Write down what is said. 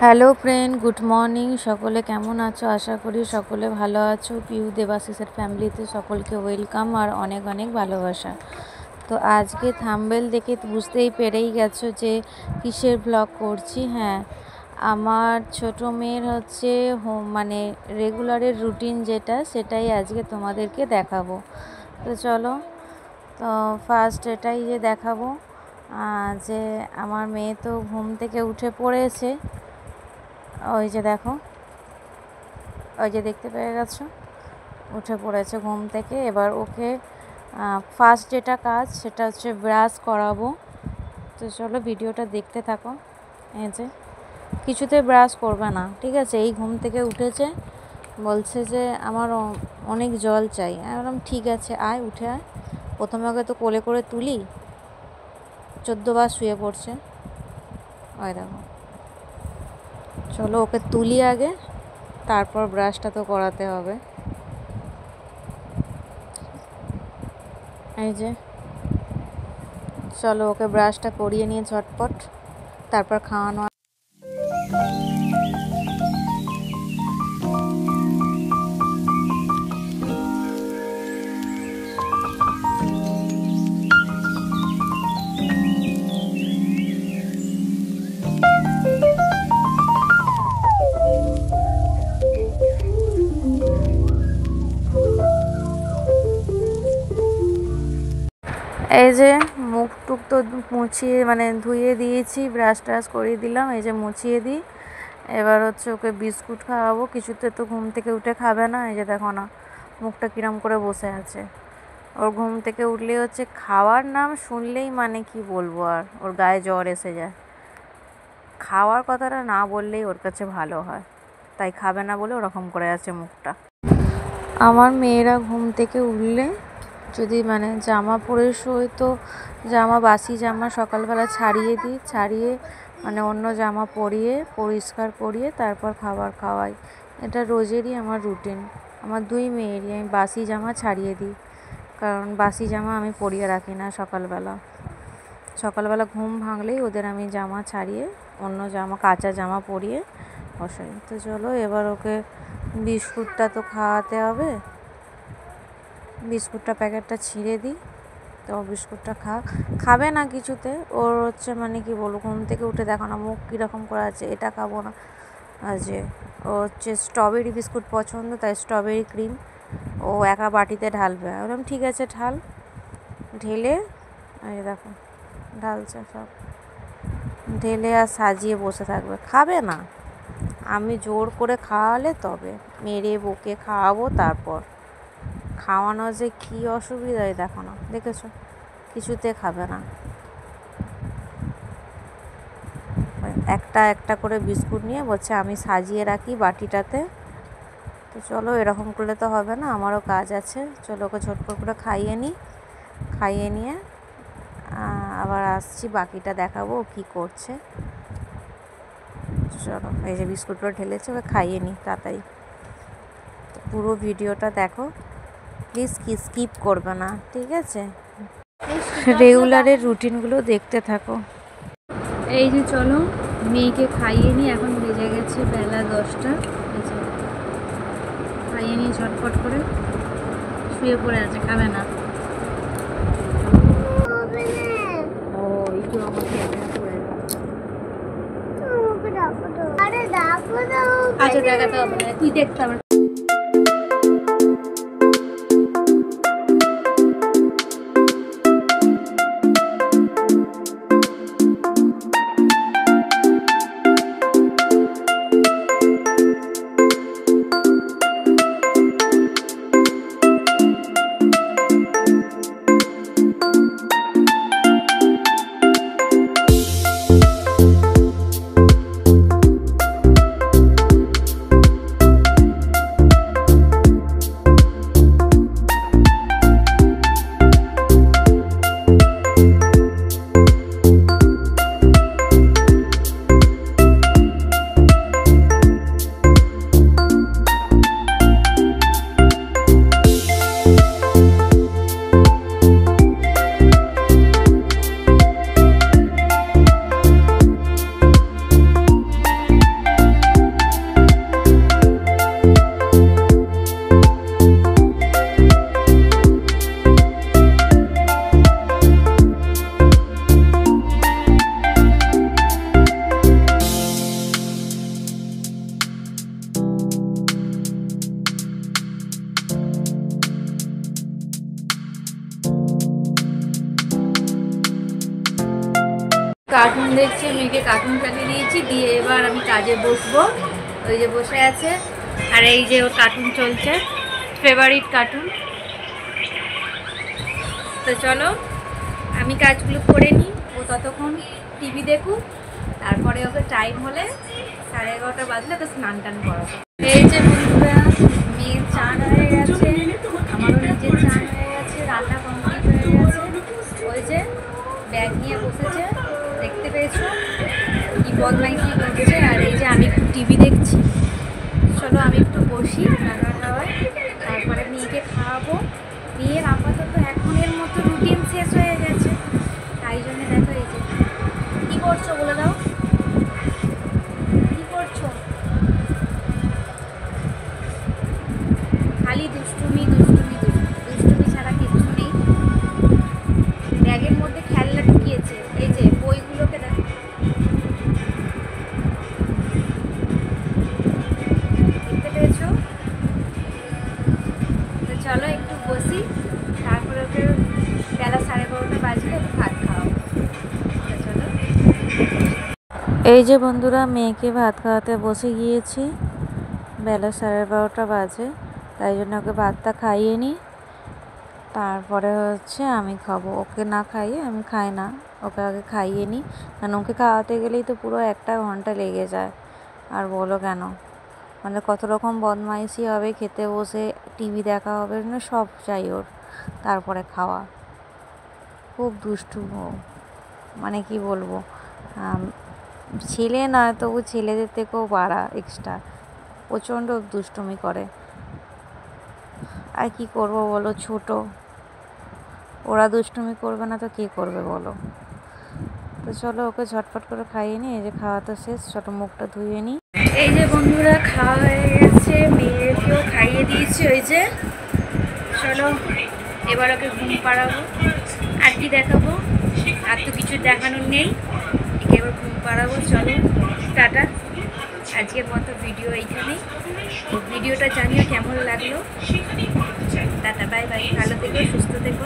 Hello friend, good morning. সকলে কেমন আছো? আশা করি সকলে ভালো আছো। পিউ দেবাশিসের ফ্যামিলিতে সকলকে ওয়েলকাম আর অনেক অনেক ভালোবাসা। তো আজকে থাম্বনেল দেখে বুঝতেই পেরেই গেছো যে কিসের ব্লগ করছি। হ্যাঁ, আমার ছোট মেয়ের হচ্ছে মানে রেগুলারের রুটিন যেটা, সেটাই আজকে তোমাদেরকে দেখাবো। তো চলো, তো ফার্স্ট এটাই যে দেখাবো যে আমার মেয়ে তো ঘুম থেকে উঠে পড়েছে। ওই যে দেখো, ওই যে দেখতে পেয়ে গেছো, উঠে পড়েছে ঘুম থেকে। এবার ওকে ফার্স্ট যেটা কাজ সেটা হচ্ছে ব্রাশ করাবো। তো চলো ভিডিওটা দেখতে থাকো। এই যে কিছুতে ব্রাশ করবে না, ঠিক আছে? এই ঘুম থেকে উঠেছে, বলছে যে আমার অনেক জল চাই। আমি বললাম ঠিক আছে, আয় উঠে আয়। প্রথমে ওকে তো কোলে করে তুলি, 14 বার শুয়ে পড়ছে। ওই দেখো, চলো ওকে তুলি আগে, তারপর ব্রাশটা তো করাতে হবে। এই যে চলো ওকে ব্রাশটা করিয়ে নিয়ে ঝটপট, তারপর খাওয়ানো। এই যে মুখ টুক তো মুছিয়ে মানে ধুয়ে দিয়েছি, ব্রাশ ট্রাশ করিয়ে দিলাম। এই যে মুছিয়ে দিই। এবার হচ্ছে ওকে বিস্কুট খাওয়াবো। কিছুতে তো ঘুম থেকে উঠে খাবে না। এই যে দেখো না, মুখটা কিরম করে বসে আছে। ওর ঘুম থেকে উঠলেই হচ্ছে খাওয়ার নাম শুনলেই মানে কি বলবো, আর ওর গায়ে জ্বর এসে যায়। খাওয়ার কথাটা না বললেই ওর কাছে ভালো হয়, তাই খাবে না বলে ওরকম করে আছে মুখটা। আমার মেয়েরা ঘুম থেকে উঠলে যদি মানে জামা পরে শোয়, তো জামা, বাসি জামা সকালবেলা ছাড়িয়ে দিই, ছাড়িয়ে মানে অন্য জামা পরিয়ে পরিষ্কার করিয়ে তারপর খাবার খাওয়াই। এটা রোজেরই আমার রুটিন। আমার দুই মেয়েরই আমি বাসি জামা ছাড়িয়ে দিই, কারণ বাসি জামা আমি পরিয়ে রাখি না। সকালবেলা ঘুম ভাঙলেই ওদের আমি জামা ছাড়িয়ে অন্য জামা, কাঁচা জামা পরিয়ে বসাই। তো চলো এবার ওকে বিস্কুটটা তো খাওয়াতে হবে। বিস্কুটটা প্যাকেটটা ছিঁড়ে দিই, তো বিস্কুটটা খাবে না কিছুতে। ওর হচ্ছে মানে কি বলবো, ঘুম থেকে উঠে দেখো না মুখ কীরকম করে আছে, এটা খাবো না। আর যে ও হচ্ছে স্ট্রবেরি বিস্কুট পছন্দ, তাই স্ট্রবেরি ক্রিম ও একা বাটিতে ঢালবে। আমি বললাম ঠিক আছে ঢাল। ঢেলে এই দেখো ঢালছে, সব ঢেলে আর সাজিয়ে বসে থাকবে, খাবে না। আমি জোর করে খাওয়ালে তবে, মেরে বকে খাওয়াবো, তারপর খাওয়ানো যে কী অসুবিধায় দেখো না, দেখেছো? কিছুতে খাবে না। একটা একটা করে বিস্কুট নিয়ে বলছে আমি সাজিয়ে রাখি বাটিটাতে। তো চলো, এরকম করলে তো হবে না, আমারও কাজ আছে। চলো ওকে ছোট্ট করে খাইয়ে নিই। খাইয়ে নিয়ে আবার আসছি, বাকিটা দেখাবো কী করছে। চলো, এই যে বিস্কুটগুলো ঢেলেছে, ওকে খাইয়ে নিই তাড়াতাড়ি। তো পুরো ভিডিওটা দেখো প্লিজ, স্কিপ করবে না, ঠিক আছে? রেগুলারের রুটিনগুলো দেখতে থাকো। এই যে চলো মেয়েকে খাইয়ে নিই। এখন বেজে গেছে বেলা 10টা। এই যে খাইয়ে নিয়ে ঝটপট করে শুয়ে পড়ে আছে, খাবে না। ও একটু আমাকে আচ্ছা দেখাতে হবে না, তুই দেখতে হবে। কার্টুন দেখছে, মেয়েকে কার্টুন চালিয়ে দিয়েছি, দিয়ে এবার আমি কাজে বসবো। ওই যে বসে আছে, আর এই যে ওর কার্টুন চলছে, ফেভারিট কার্টুন। তো চলো আমি কাজগুলো করে নিই, ও ততক্ষণ টিভি দেখুক, তারপরে ওকে টাইম হলে 11:30 বাজলে তো স্নান টান করাবো। এই যে বন্ধুরা, মেয়ের চান হয়ে গেছে, আমারও নিজের চান হয়ে গেছে, রান্না কমপ্লিট হয়ে গেছে। ওই যে ব্যাগ নিয়ে বসেছে, দেখতে পেয়েছো কি বদমাইশি করছে। আর এই যে আমি একটু টিভি দেখছি। চলো আমি একটু বসি রান্না খাওয়ায়, তারপরে মেয়েকে খাওয়াবো। মেয়ের আপাতত এখনের মতো রুটিন শেষ হয়ে গেছে, তাই জন্য দেখো এই যে কী করছো বলে দাও, কী করছো? খালি দুষ্টুমি দুষ্টুমি দুষ্টুমি ছাড়া কিচ্ছু নেই। ব্যাগের মধ্যে খেলনা ঢুকিয়েছে, এই যে বইগুলোকে দেখো। দেখতে পেয়েছো? তো চলো একটু বসি, তারপরে ওকে বেলা 12:30 বাজলে ওকে ভাত খাওয়াবো। চলো। এই যে বন্ধুরা, মেয়েকে ভাত খাওয়াতে বসে গিয়েছি, বেলা 12:30 বাজে, তাই জন্য ওকে ভাতটা খাইয়ে নিই, তারপরে হচ্ছে আমি খাবো। ওকে না খাইয়ে আমি খাই না, ওকে আগে খাইয়ে নিই, কারণ ওকে খাওয়াতে গেলেই তো পুরো 1 ঘন্টা লেগে যায়। আর বলো কেন, মানে কত রকম বদমাইশি হবে, খেতে বসে টিভি দেখা হবে না, সব চাই ওর, তারপরে খাওয়া। খুব দুষ্টু ও, মানে কি বলবো, ছেলে নয় তবু ছেলেদের থেকেও বাড়া এক্সট্রা, প্রচণ্ড দুষ্টুমি করে। আর কি করব বলো, ছোট, ওরা দুষ্টুমি করবে না তো কে করবে বলো। তো চলো ওকে ঝটপট করে খাইয়ে নিই, এই যে খাওয়া তো শেষ, ছোটো মুখটা ধুয়ে নিই। এই যে বন্ধুরা, খাওয়া হয়ে গেছে, মেয়েকেও খাইয়ে দিয়েছি। ওই যে চলো এবার ওকে ঘুম পাড়াবো, আর কি দেখাবো, আর তো কিছু দেখানোর নেই, একে এবার ঘুম পাড়াবো। চলো টাটা, আজকের মতো ভিডিও এইখানেই। ভিডিওটা জানিও কেমন লাগলো। টাটা, বাই বাই, ভালো থেকো, সুস্থ থেকো।